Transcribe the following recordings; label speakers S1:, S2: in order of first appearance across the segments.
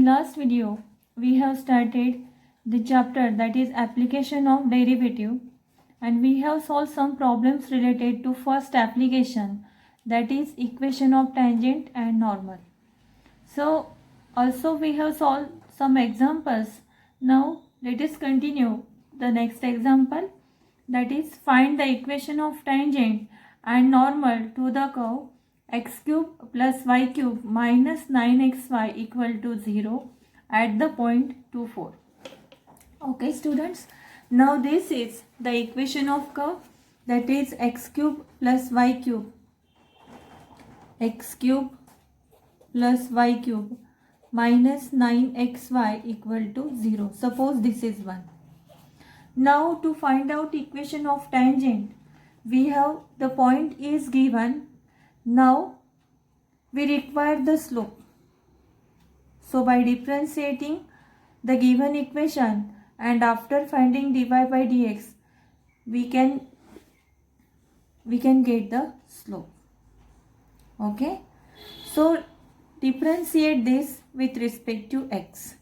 S1: in last video, we have started the chapter that is application of derivative, and we have solved some problems related to first application, that is equation of tangent and normal. So also we have solved some examples. Now let us continue the next example, that is find the equation of tangent and normal to the curve x cube plus y cube minus 9xy equal to 0 at the point 2, 4. Okay students, now this is the equation of curve, that is x cube plus y cube, x cube plus y cube minus 9xy equal to 0. Suppose this is 1. Now to find out equation of tangent, we have the point is given. Now we require the slope. So by differentiating the given equation and after finding dy by dx, we can get the slope. Okay. So differentiate this with respect to x.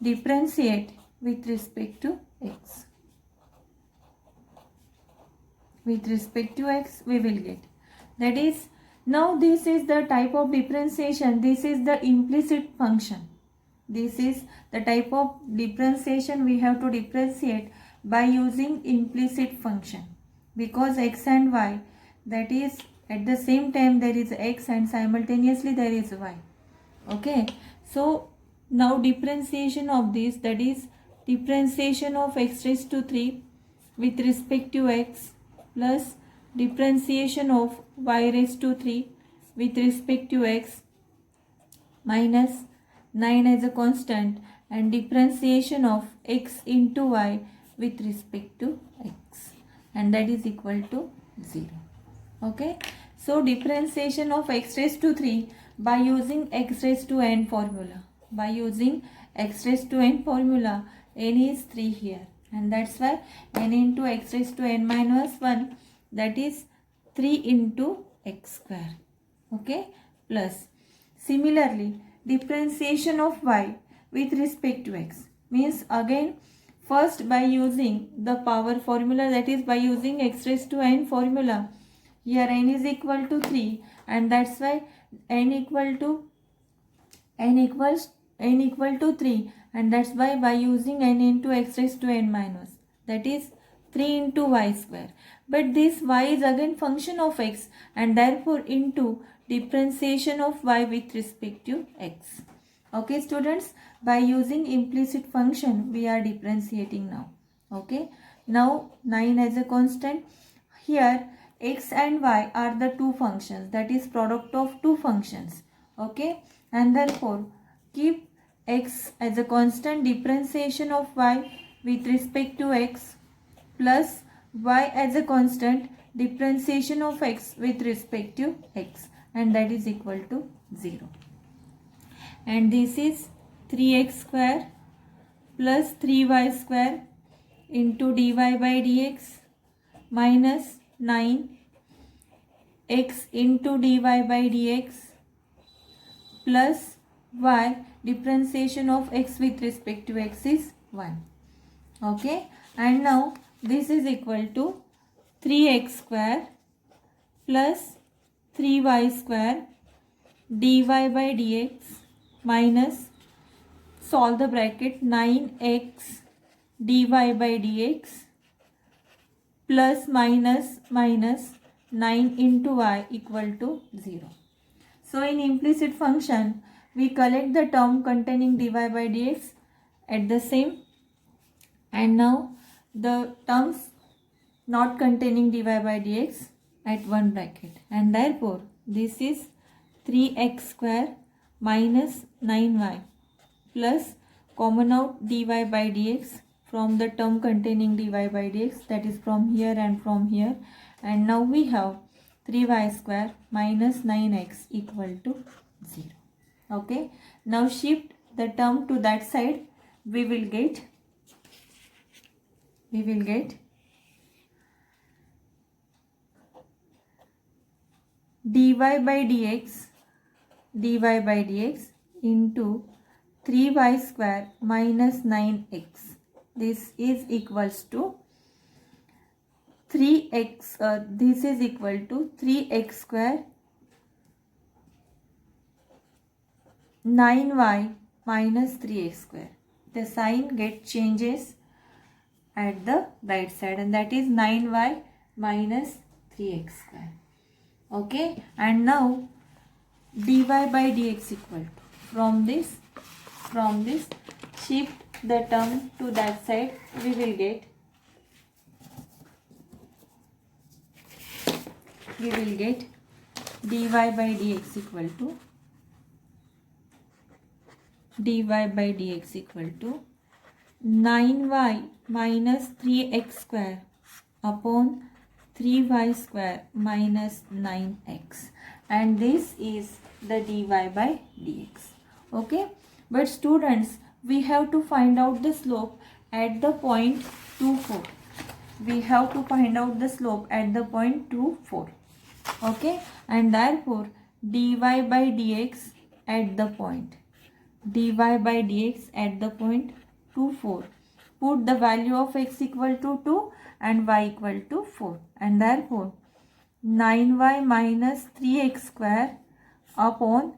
S1: Differentiate with respect to x. With respect to x, we will get. That is, now this is the type of differentiation. This is the implicit function. This is the type of differentiation we have to differentiate by using implicit function. Because x and y, that is at the same time there is x and simultaneously there is y. Okay. So now differentiation of this, that is differentiation of x raised to 3 with respect to x plus differentiation of y raised to 3 with respect to x minus 9 as a constant and differentiation of x into y with respect to x, and that is equal to 0. Okay. So differentiation of x raised to 3 by using x raised to n formula. By using x raised to n formula, n is 3 here, and that's why n into x raised to n minus 1, that is 3 into x square. Okay. Plus similarly differentiation of y with respect to x means again first by using the power formula, that is by using x raised to n formula. Here n is equal to 3, and that's why n equals 3, and that's why by using n into x raised to n minus, that is 3 into y square. But this y is again function of x, and therefore into differentiation of y with respect to x. Okay students, by using implicit function we are differentiating now. Okay. Now 9 as a constant. Here x and y are the two functions, that is product of two functions. Okay. And therefore keep x as a constant, differentiation of y with respect to x plus y as a constant, differentiation of x with respect to x, and that is equal to 0. And this is 3x square plus 3y square into dy by dx minus 9x into dy by dx plus y, differentiation of x with respect to x is 1. Okay. And now this is equal to 3x square plus 3y square dy by dx minus, solve the bracket, 9x dy by dx plus minus 9 into y equal to 0. So in implicit function we collect the term containing dy by dx at the same, and now the terms not containing dy by dx at one bracket, and therefore this is 3x square minus 9y plus common out dy by dx from the term containing dy by dx, that is from here and from here, and now we have 3y square minus 9x equal to 0. Okay. Now shift the term to that side, we will get dy by dx into 3y square minus 9x. This is equals to 3x. This is equal to 3x square 9y minus 3x square. The sign gets changes at the right side, and that is 9y minus 3x square. Okay, and now dy by dx equal to, from this shift the term to that side, we will get dy by dx equal to 9y minus 3x square upon 3y square minus 9x, and this is the dy by dx. Okay, but students, we have to find out the slope at the point 2, 4. We have to find out the slope at the point 2, 4. Okay, and therefore dy by dx at the point 2, 4. Put the value of x equal to 2 and y equal to 4, and therefore 9y minus 3x square upon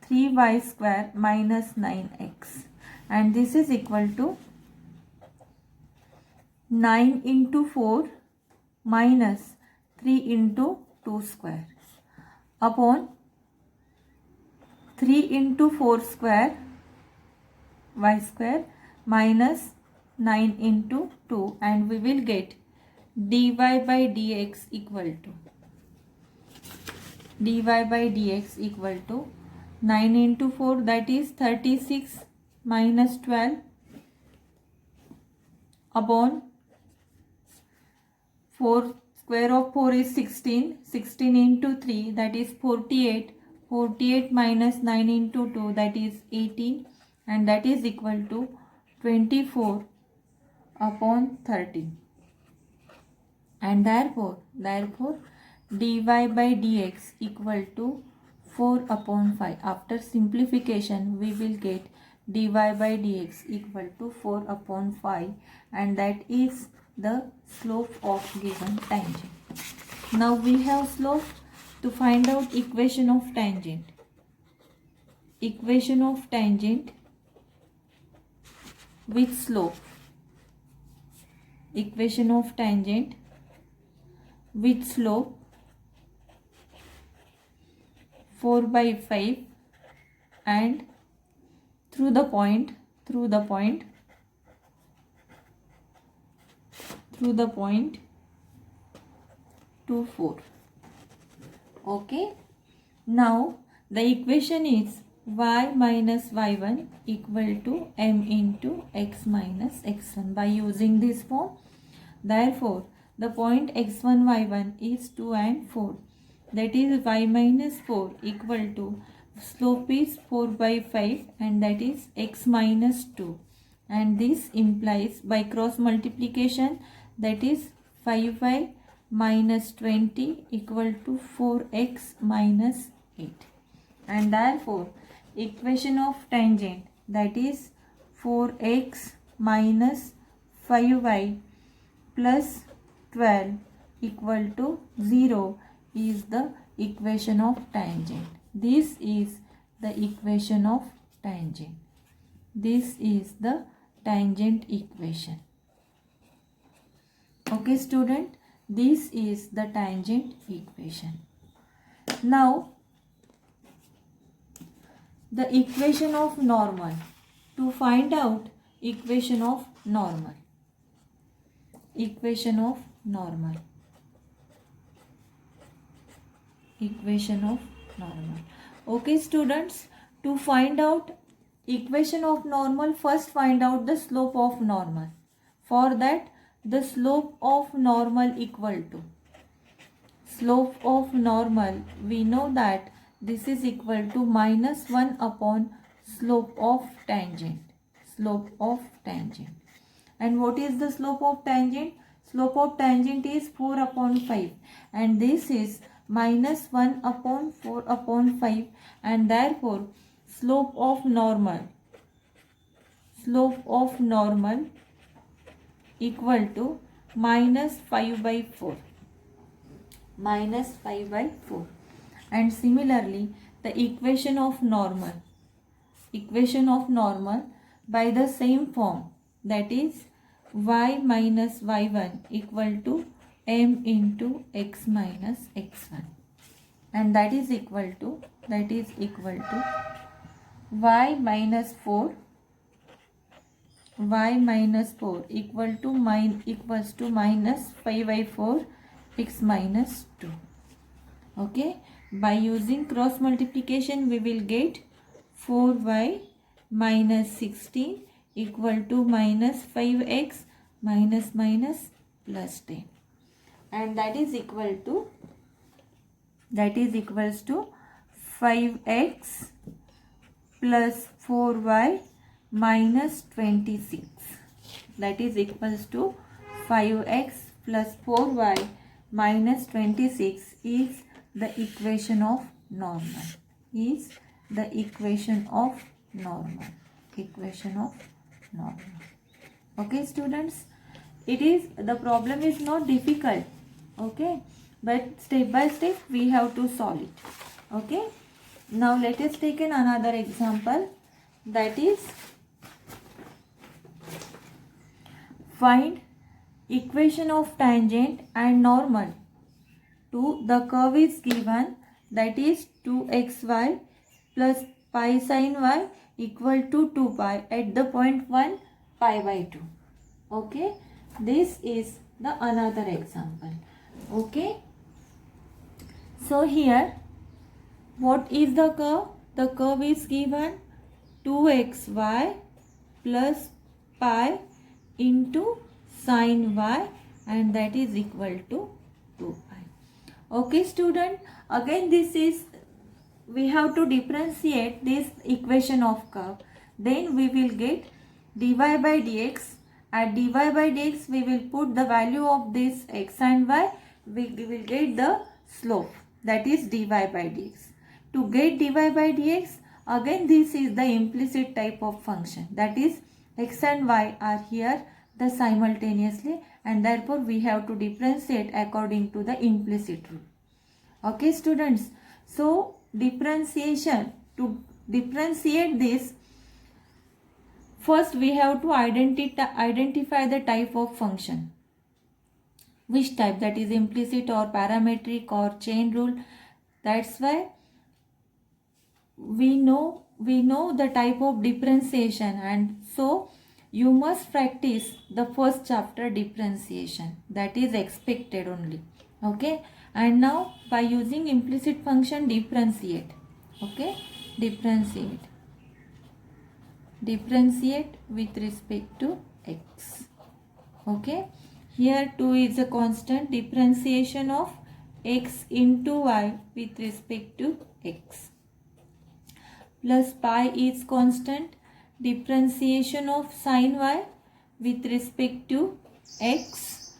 S1: 3y square minus 9x, and this is equal to 9 into 4 minus 3 into 2 square upon 3 into 4 square y square minus 9 into 2, and we will get dy by dx equal to 9 into 4, that is 36 minus 12 upon 4, square of 4 is 16 into 3, that is 48 minus 9 into 2, that is 18, and that is equal to 24 upon 30, and therefore dy by dx equal to 4 upon 5. After simplification, we will get dy by dx equal to 4 upon 5, and that is the slope of given tangent. Now we have slope. To find out equation of tangent with slope, 4 by 5 and through the point 2, 4. Okay, now the equation is y minus y1 equal to m into x minus x1 by using this form. Therefore, the point x1 y1 is 2 and 4. That is y minus 4 equal to slope is 4 by 5, and that is x minus 2. And this implies by cross multiplication, that is 5y minus 20 equal to 4x minus 8. And therefore, equation of tangent, that is 4x minus 5y plus 12 equal to 0 is the equation of tangent. This is the equation of tangent. This is the tangent equation. Okay, student, this is the tangent equation. Now, the equation of normal. To find out equation of normal. Okay, students, to find out equation of normal, first find out the slope of normal. For that, the slope of normal equal to we know that this is equal to minus 1 upon slope of tangent. And what is the slope of tangent? Slope of tangent is 4 upon 5, and this is minus 1 upon 4 upon 5, and therefore slope of normal slope of normal equal to minus 5 by 4. Minus 5 by 4. And similarly, the equation of normal by the same form, that is y minus y1 equal to m into x minus x1, and that is equal to y minus 4 equals to minus 5 by 4 x minus 2. Okay, by using cross multiplication we will get 4y minus 16 equal to minus 5x minus plus 10, and that is equals to 5x plus 4y minus 26. That is equals to 5x plus 4y minus 26 is the equation of normal. Okay, students, the problem is not difficult. Okay, but step by step we have to solve it. Okay, now let us take another example, that is find equation of tangent and normal to the curve is given, that is 2xy plus pi sin y equal to 2 pi at the point 1 pi by 2. Okay, this is the another example. Okay, so here what is the curve? The curve is given 2xy plus pi into sin y, and that is equal to 2 pi. Okay, student, again we have to differentiate this equation of curve. Then we will get dy by dx. At dy by dx we will put the value of this x and y. We will get the slope, that is dy by dx. To get dy by dx, again this is the implicit type of function, that is x and y are here the simultaneously, and therefore we have to differentiate according to the implicit rule. Okay, students, so to differentiate this, first we have to identify the type of function. Which type, that is implicit or parametric or chain rule. That's why we know the type of differentiation, and so you must practice the first chapter differentiation, that is expected only. Okay, and now by using implicit function differentiate. Okay, differentiate with respect to x. Okay, here 2 is a constant, differentiation of x into y with respect to x, plus pi is constant, differentiation of sin y with respect to x,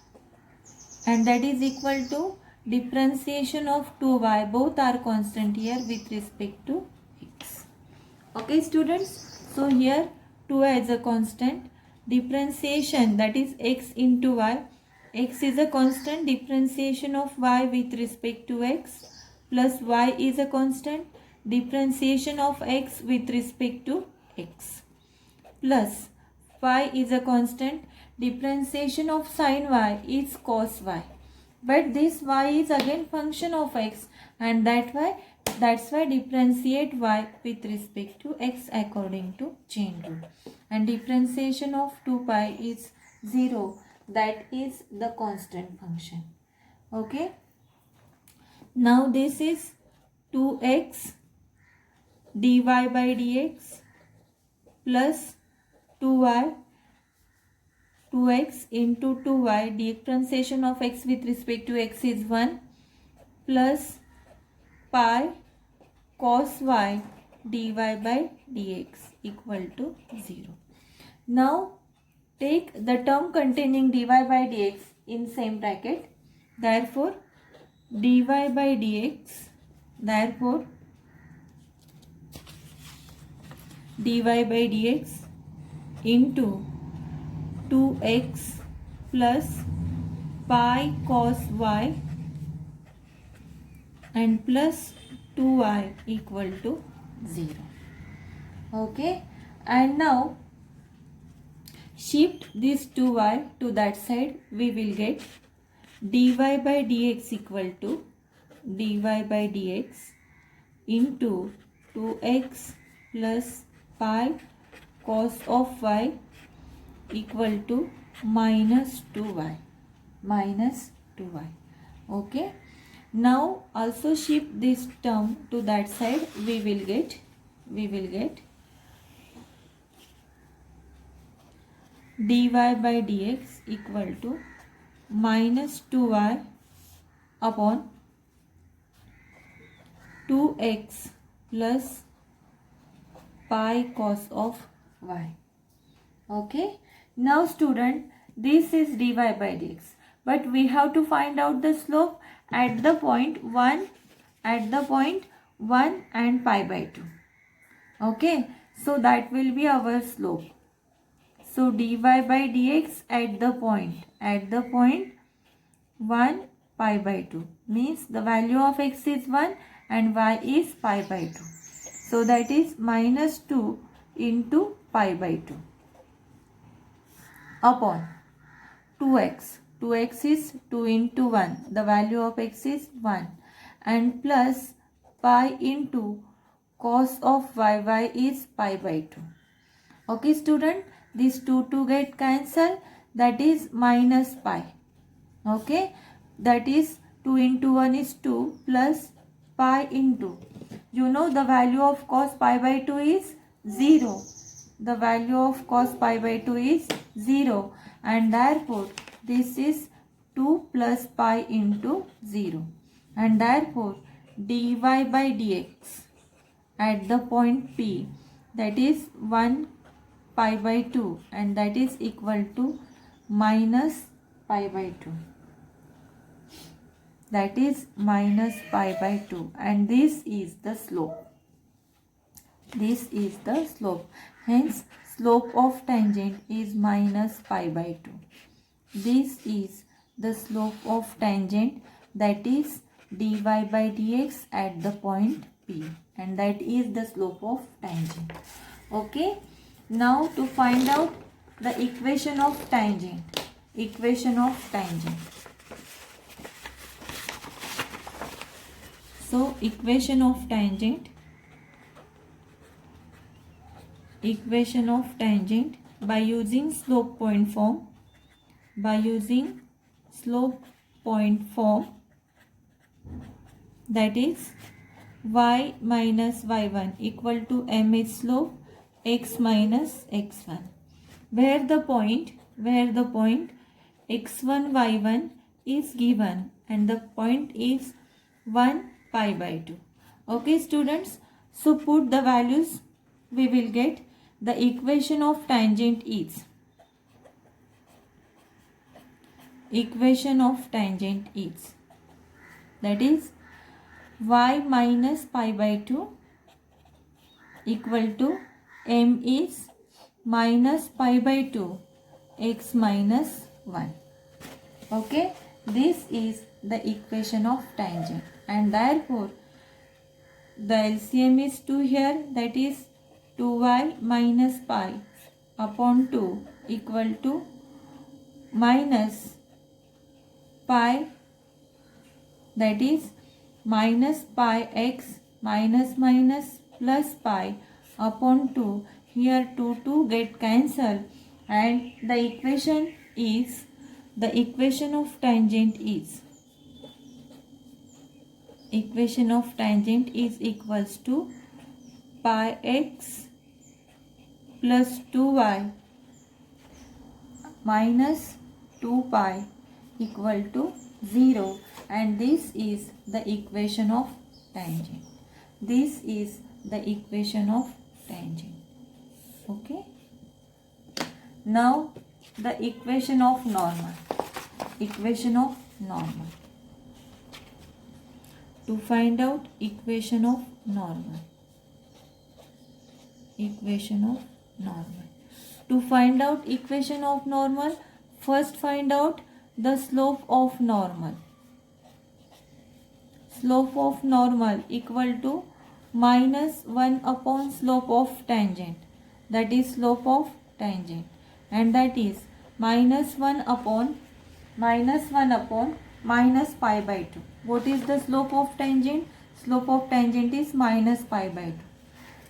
S1: and that is equal to differentiation of 2y, both are constant here with respect to x. Okay, students, so here 2 is a constant, differentiation, that is x into y, x is a constant, differentiation of y with respect to x, plus y is a constant, differentiation of x with respect to x, plus phi is a constant, differentiation of sin y is cos y, but this y is again function of x, and that's why differentiate y with respect to x according to chain rule, and differentiation of 2 pi is 0, that is the constant function. Okay, now this is 2x dy by dx plus 2x into 2y, differentiation of x with respect to x is 1, plus pi cos y dy by dx equal to 0. Now take the term containing dy by dx in same bracket, therefore dy by dx into 2x plus pi cos y and plus 2y equal to 0. Okay, and now shift this 2y to that side. We will get dy by dx equal to dy by dx into 2x plus pi cos of y equal to minus 2y. Okay, now also shift this term to that side. We will get dy by dx equal to minus 2y upon 2x plus pi cos of y. Okay, now student, this is dy by dx, but we have to find out the slope at the point 1 and pi by 2. Okay, so that will be our slope. So dy by dx at the point 1 pi by 2 means the value of x is 1 and y is pi by 2. So that is minus 2 into pi by 2 upon 2x. 2x is 2 into 1. The value of x is 1 and plus pi into cos of y is pi by 2. Okay student, these two get cancelled, that is minus pi. Okay, that is 2 into 1 is 2 plus pi into, you know the value of cos pi by 2 is 0. The value of cos pi by 2 is 0 and therefore this is 2 plus pi into 0 and therefore dy by dx at the point P, that is 1 pi by 2 and that is equal to minus pi by 2. That is minus pi by 2 and this is the slope. This is the slope. Hence slope of tangent is minus pi by 2. This is the slope of tangent, that is dy by dx at the point P, and that is the slope of tangent. Okay, now to find out the equation of tangent. So equation of tangent by using slope point form, that is y minus y1 equal to m is slope x minus x1, where the point x1 y1 is given and the point is 1 pi by 2. Okay students, so put the values, we will get the equation of tangent is that is y minus pi by 2 equal to m is minus pi by 2 x minus 1. Okay, this is the equation of tangent and therefore the LCM is 2 here, that is 2y minus pi upon 2 equal to minus pi, that is minus pi x minus plus pi upon 2. Here 2 get cancelled and the equation of tangent is equals to pi x plus 2y minus 2 pi equal to 0, and this is the equation of tangent. Okay, now the equation of normal. To find out equation of normal, To find out equation of normal, first find out the slope of normal. Slope of normal equal to minus 1 upon slope of tangent. That is slope of tangent. And that is minus 1 upon minus pi by 2. What is the slope of tangent? Slope of tangent is minus pi by 2.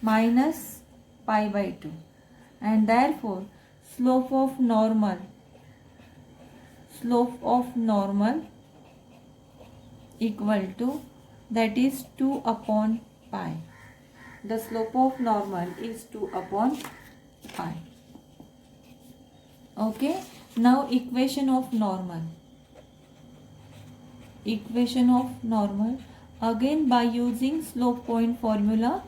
S1: Minus pi by 2. And therefore slope of normal equal to, that is 2 upon pi. The slope of normal is 2 upon pi. Okay. Now equation of normal. Equation of normal again by using slope point formula,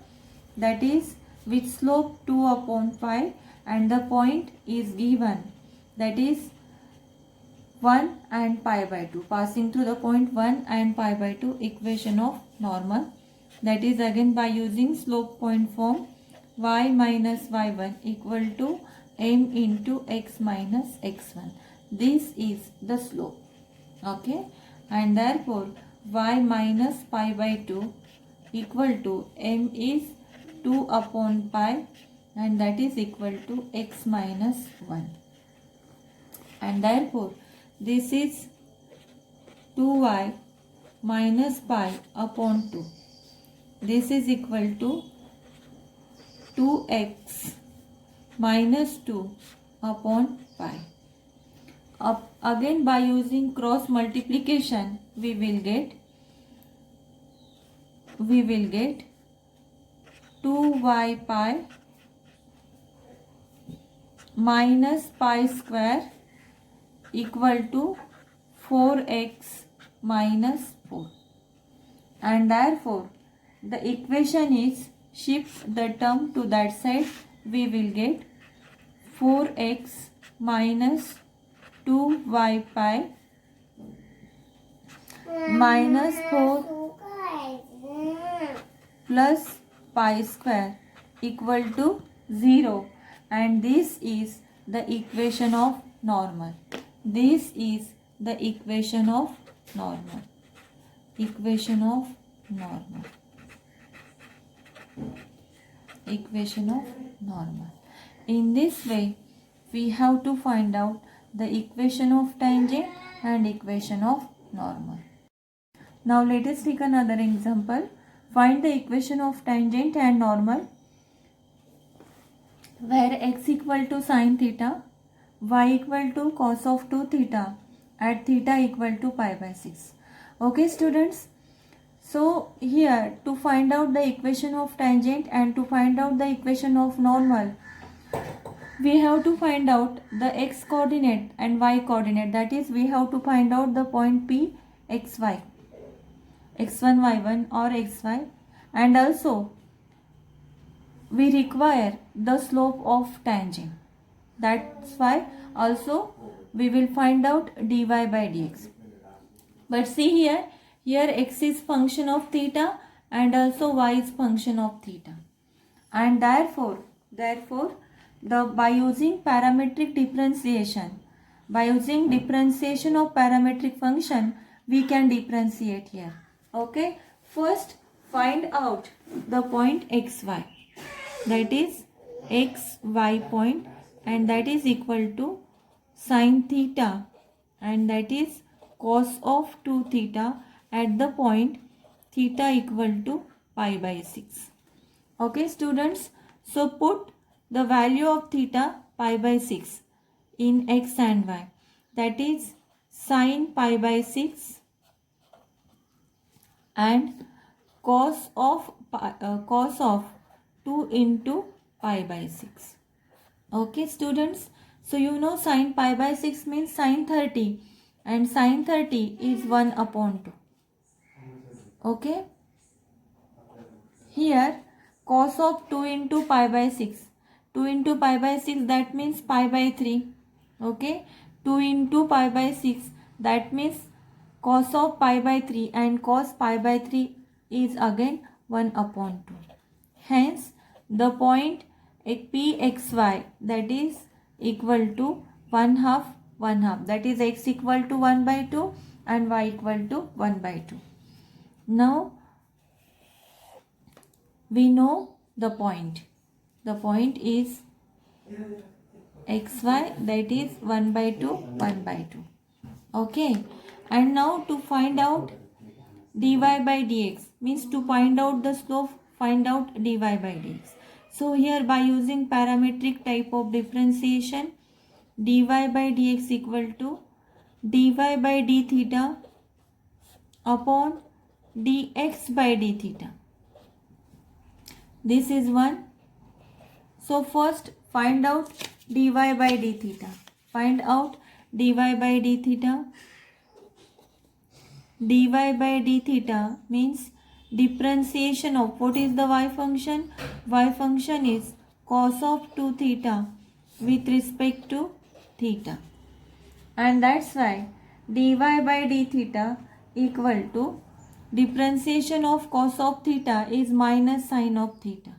S1: that is with slope 2 upon pi and the point is given, that is 1 and pi by 2. Passing through the point 1 and pi by 2, equation of normal, that is again by using slope point form, y minus y1 equal to m into x minus x1. This is the slope. Okay. And therefore y minus pi by 2 equal to m is 2 upon pi and that is equal to x minus 1. And therefore this is 2y minus pi upon 2. This is equal to 2x minus 2 upon pi. Again by using cross multiplication we will get 2y pi minus pi square equal to 4x minus 4. And therefore the equation is, shift the term to that side, we will get 4x minus 2y pi minus 4 plus pi square equal to 0. And this is the equation of normal. This is the equation of normal. Equation of normal. Equation of normal. In this way, we have to find out the equation of tangent and equation of normal. Now let us take another example. Find the equation of tangent and normal where x equal to sine theta, y equal to cos of 2 theta at theta equal to pi by 6. Okay students. So here to find out the equation of tangent and to find out the equation of normal, we have to find out the x coordinate and y coordinate. That is, we have to find out the point P xy, x1 y1 or xy, and also we require the slope of tangent. That's why also we will find out dy by dx. But see here x is function of theta and also y is function of theta. And therefore by using parametric differentiation, by using differentiation of parametric function, we can differentiate here. Okay. First find out the point xy. That is xy point, and that is equal to sine theta, and that is cos of 2 theta at the point theta equal to pi by 6. Okay students. So put the value of theta pi by 6 in x and y. That is sine pi by 6 and cos of 2 into pi by 6. Okay students. So you know sine pi by 6 means sine 30, and sine 30 is 1 upon 2. Okay. Here cos of 2 into pi by 6. 2 into pi by 6, that means pi by 3. Okay. 2 into pi by 6, that means cos of pi by 3, and cos pi by 3 is again 1 upon 2. Hence the point pxy, that is equal to 1 half 1 half, that is x equal to 1 by 2 and y equal to 1 by 2. Now we know the point. The point is xy, that is 1 by 2 1 by 2. Okay, and now to find out dy by dx, means to find out the slope, find out dy by dx. So here by using parametric type of differentiation, dy by dx equal to dy by d theta upon dx by d theta. This is one. So first find out dy by d theta. Find out dy by d theta. Dy by d theta means differentiation of, what is the y function? Y function is cos of 2 theta with respect to theta. And that's why dy by d theta equal to differentiation of cos of theta is minus sine of theta.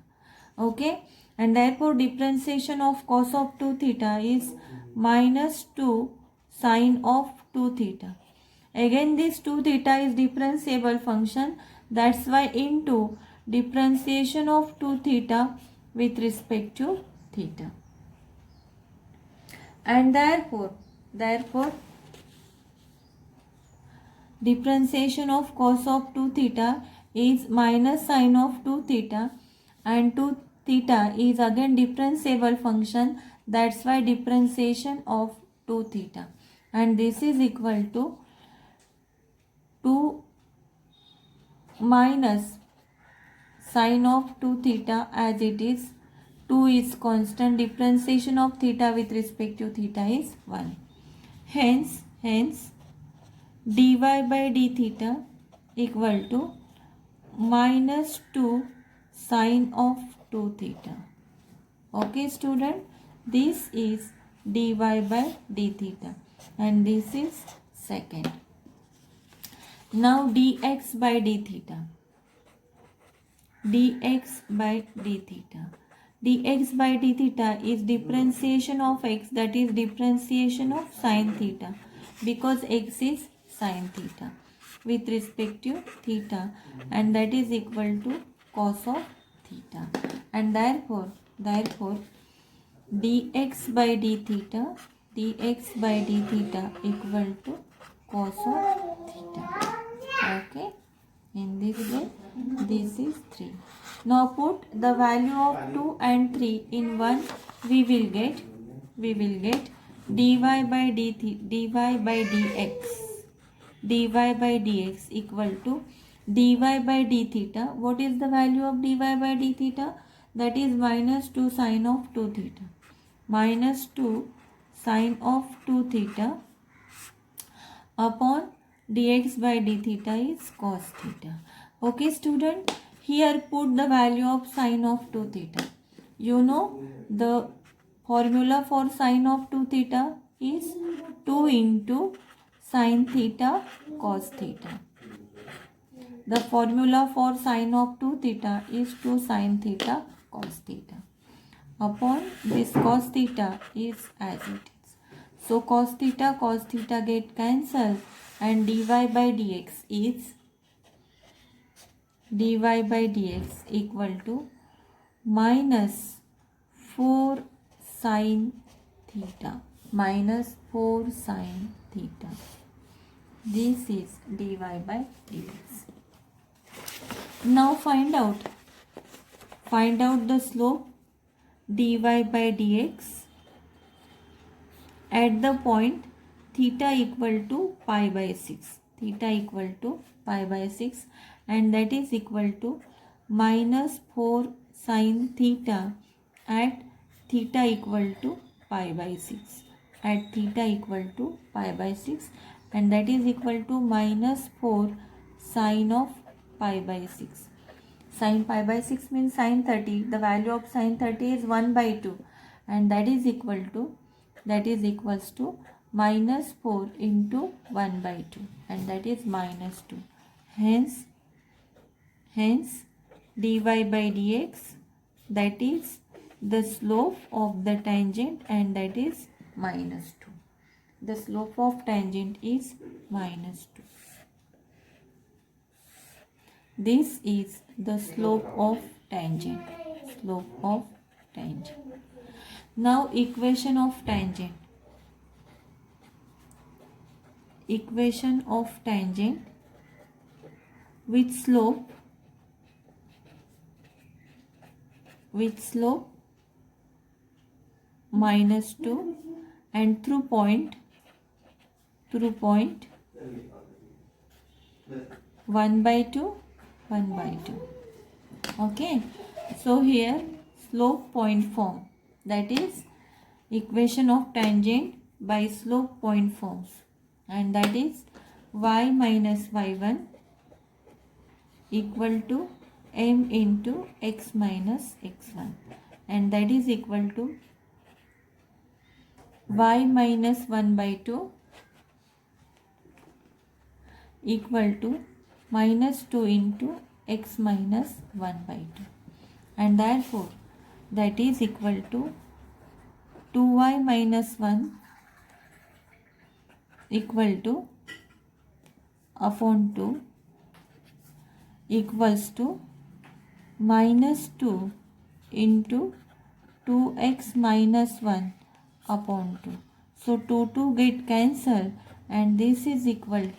S1: Okay, and therefore differentiation of cos of 2 theta is minus 2 sine of 2 theta. Again this 2 theta is differentiable function, that's why into differentiation of 2 theta with respect to theta. And therefore differentiation of cos of 2 theta is minus sine of 2 theta, and 2 theta is again differentiable function, that's why differentiation of 2 theta, and this is equal to 2 minus sine of 2 theta, as it is 2 is constant, differentiation of theta with respect to theta is 1. Hence dy by d theta equal to minus 2 sine of 2 theta. Okay student, this is dy by d theta and this is second. Now dx by d theta. Dx by d theta. Dx by d theta is differentiation of x, that is differentiation of sine theta, because x is sine theta with respect to theta, and that is equal to cos of theta. And therefore dx by d theta equal to cos of theta. Okay, in this way this is 3. Now put the value of 2 and 3 in 1, we will get dy by dx equal to dy by d theta. What is the value of dy by d theta? That is minus 2 sine of 2 theta. Minus 2 sine of 2 theta upon dx by d theta is cos theta. Okay student, here put the value of sine of 2 theta. You know the formula for sine of 2 theta is 2 into sine theta cos theta. The formula for sine of 2 theta is 2 sine theta cos theta. Upon this cos theta is as it is. So cos theta get cancelled, and dy by dx is equal to minus 4 sine theta. Minus 4 sine theta. This is dy by dx. Now find out the slope dy by dx at the point theta equal to pi by 6. Theta equal to pi by 6, and that is equal to minus 4 sine theta at theta equal to pi by 6. At theta equal to pi by 6, and that is equal to minus 4 sine of pi by 6. Sine pi by 6 means sine 30. The value of sine 30 is 1 by 2, and that is equals to minus 4 into 1 by 2, and that is minus 2. Hence dy by dx, that is the slope of the tangent, and that is minus 2. The slope of tangent is minus 2. This is the slope of tangent. Slope of tangent. Now equation of tangent. Equation of tangent with slope minus 2 and through point 1/2. Okay, so here slope point form, that is equation of tangent by slope point form, and that is y minus y1 equal to m into x minus x1, and that is equal to y minus 1/2 equal to minus 2 into x minus 1/2, and therefore that is equal to 2y minus 1 equal to upon 2 equals to minus 2 into 2x minus 1 upon 2. So 2 get cancelled, and this is equals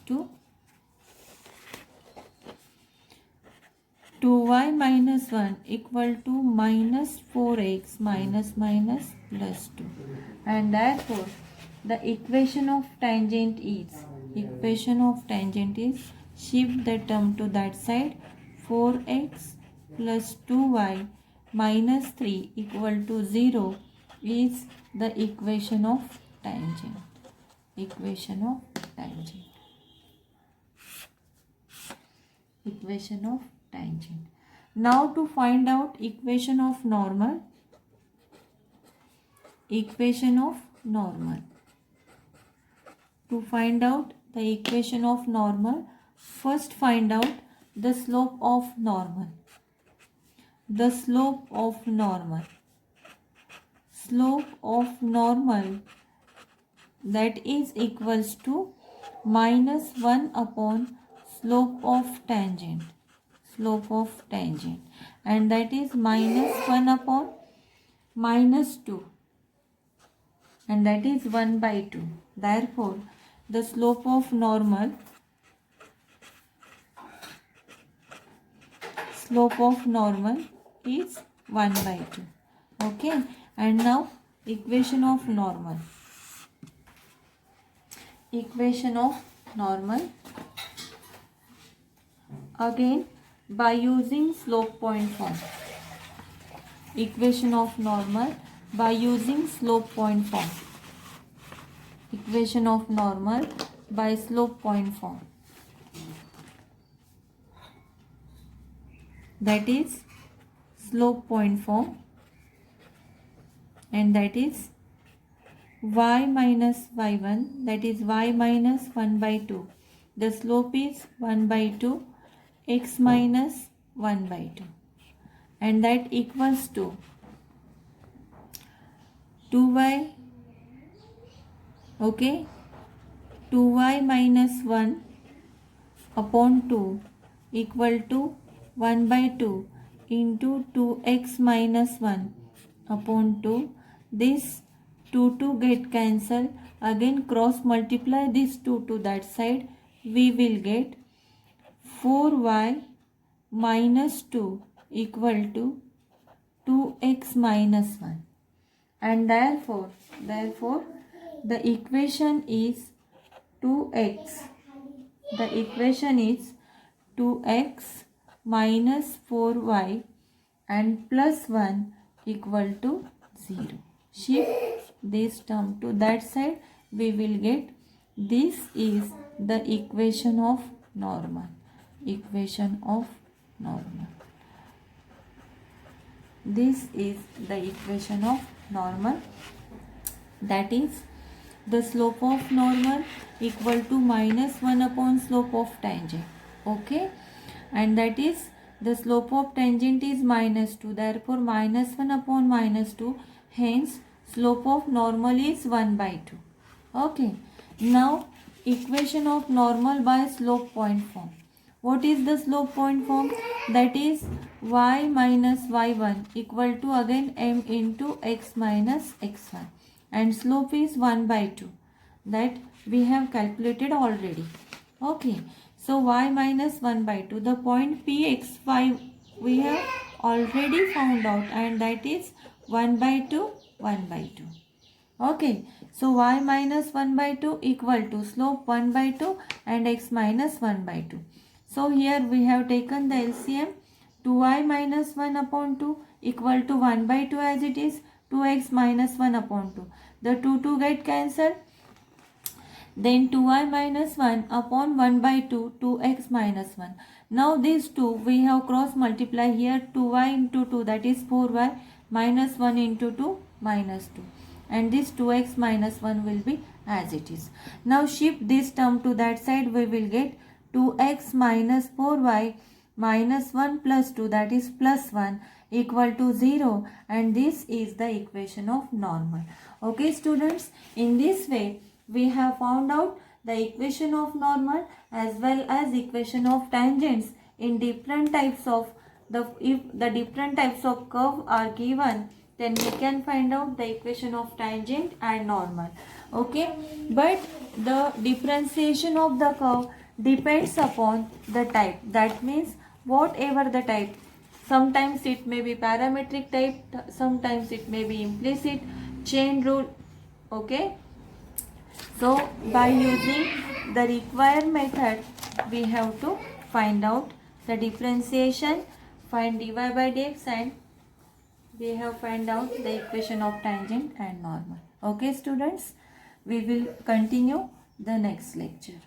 S1: to 2y minus 1 equal to minus 4x minus plus 2, and therefore the equation of tangent is shift the term to that side, 4x plus 2y minus 3 equal to 0 is the equation of tangent. Equation of tangent. Now to find out equation of normal. To find out the equation of normal, first find out the slope of normal. Slope of normal, that is equals to minus 1 upon slope of tangent, and that is minus 1 upon minus 2, and that is 1/2. Therefore the slope of normal is 1/2. Okay, and now equation of normal. Again by using slope point form. Equation of normal by using slope point form. Equation of normal by slope point form. That is slope point form, and that is y minus y1, that is y minus 1/2. The slope is 1/2 x minus 1/2, and that equals to 2y, okay, 2y minus 1 upon 2 equal to 1/2 into 2x minus 1 upon 2. This 2 get cancelled. Again cross multiply this 2 to that side. We will get 4y minus 2 equal to 2x minus 1, and therefore the equation is 2x. The equation is 2x minus 4y and plus 1 equal to 0. Shift this term to that side. We will get this is the equation of normal. This is the equation of normal, that is the slope of normal equal to minus 1 upon slope of tangent. Okay, and that is the slope of tangent is -2, therefore -1 upon -2, hence slope of normal is 1/2. Okay, now equation of normal by slope point form. What is the slope point form? That is y minus y1 equal to again m into x minus x1, and slope is 1/2, that we have calculated already. Okay, so y minus 1/2, the point pxy we have already found out, and that is 1/2, 1/2. Okay, so y minus 1/2 equal to slope 1/2 and x minus 1/2. So here we have taken the LCM. 2y minus 1 upon 2 equal to 1/2 as it is, 2x minus 1 upon 2. The 2 get cancelled. Then 2y minus 1 upon 1/2, 2x minus 1. Now these two we have cross multiply here, 2y into 2, that is 4y, minus 1 into 2, minus 2. And this 2x minus 1 will be as it is. Now shift this term to that side, we will get 2x minus 4y minus 1 plus 2, that is plus 1, equal to 0, and this is the equation of normal. Okay students, in this way we have found out the equation of normal as well as equation of tangents in different types of if the different types of curve are given, then we can find out the equation of tangent and normal. Okay, but the differentiation of the curve depends upon the type. That means whatever the type, sometimes it may be parametric type, sometimes it may be implicit, chain rule. Okay, so by using the required method, we have to find out the differentiation, find dy by dx, and we have find out the equation of tangent and normal. Okay students, we will continue the next lecture.